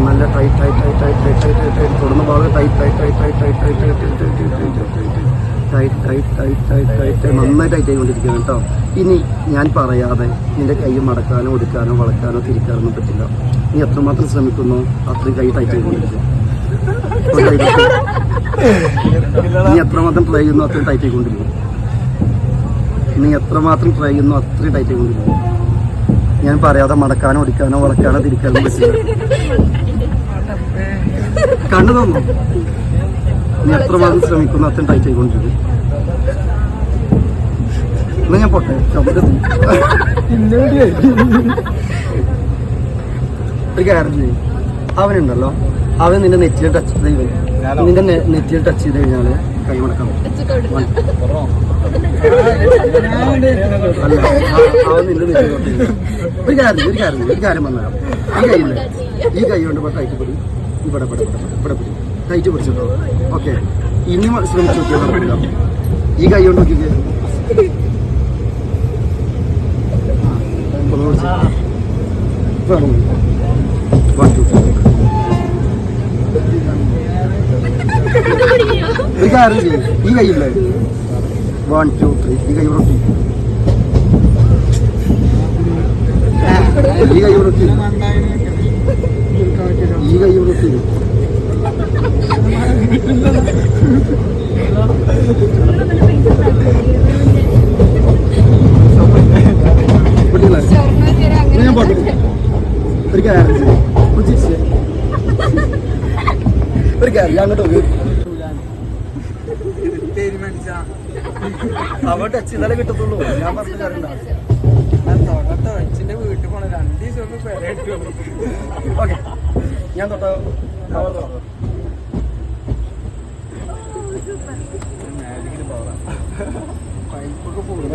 നല്ല ടൈറ്റ് തുടർന്ന് ഭാഗം നന്നായി ടൈറ്റ് ആയിക്കൊണ്ടിരിക്കുകയാണ് കേട്ടോ. ഇനി ഞാൻ പറയാതെ നിന്റെ കൈ മടക്കാനോ ഒടുക്കാനോ വളക്കാനോ തിരിക്കാനോ ഒന്നും പറ്റില്ല. നീ എത്രമാത്രം ശ്രമിക്കുന്നോ അത്രയും കൈ ടൈറ്റ് ആയിക്കൊണ്ടിരിക്കും. നീ എത്രമാത്രം ട്രൈ ചെയ്യുന്നു അത്രയും ടൈറ്റ് ആയിക്കൊണ്ടിരിക്കും. നീ എത്രമാത്രം ട്രൈ ചെയ്യുന്നു അത്രയും ടൈറ്റ് ആയിക്കൊണ്ടിരിക്കും. ഞാൻ പറയാതെ മടക്കാനോ ഒടിക്കാനോ വളക്കാനോ തിരിക്കാനോ പറ്റില്ല. കണ്ണു തന്നു. നീ എത്രമാത്രം ശ്രമിക്കുന്നു അത്രയും ടൈറ്റ് ആയിക്കൊണ്ടിരിക്കും. എന്നാ ഞാൻ പോട്ടെ. ഒരു കാര്യം ചെയ്യും. അവനുണ്ടല്ലോ, അവൻ നിന്റെ നെറ്റിയിൽ ടച്ച് ചെയ്ത് നിന്റെ നെറ്റിയിൽ ടച്ച് ചെയ്ത് കഴിഞ്ഞാല് കൈ മടക്കാം. അല്ല, അവൻ നിന്റെ നെറ്റിയിൽ ഒരു കാര്യം വന്നേക്കാം. ഈ കൈ കൊണ്ട് ടൈറ്റ് പിടി. ഇവിടെ ടൈറ്റ് പിടിച്ചിട്ടോ. ഓക്കെ, ഇനി ശ്രമിച്ചു നോക്കിയാൽ പറ്റില്ല. ഈ കൈ കൊണ്ട് നോക്കിക്കേ. ഒരു കാര്യം ചെയ്യും. ഈ കൈയില്ലേ 1 2 3 ഈ കൈ ഇവിടെ ഈ കൈ ഇവിടെ ഈ കൈ ഇവിടെ ഞാൻ പാട്ടു. ഒരു കാര്യം അങ്ങോട്ട് അവ ടച്ച് ചെയ്താലേ കിട്ടത്തുള്ളൂ. ഞാൻ പറഞ്ഞു തരണ്ട. വീട്ടിൽ പോണ 2 ദിവസം ഓക്കെ, ഞാൻ തൊട്ടോ പൈപ്പൊക്കെ പോകും.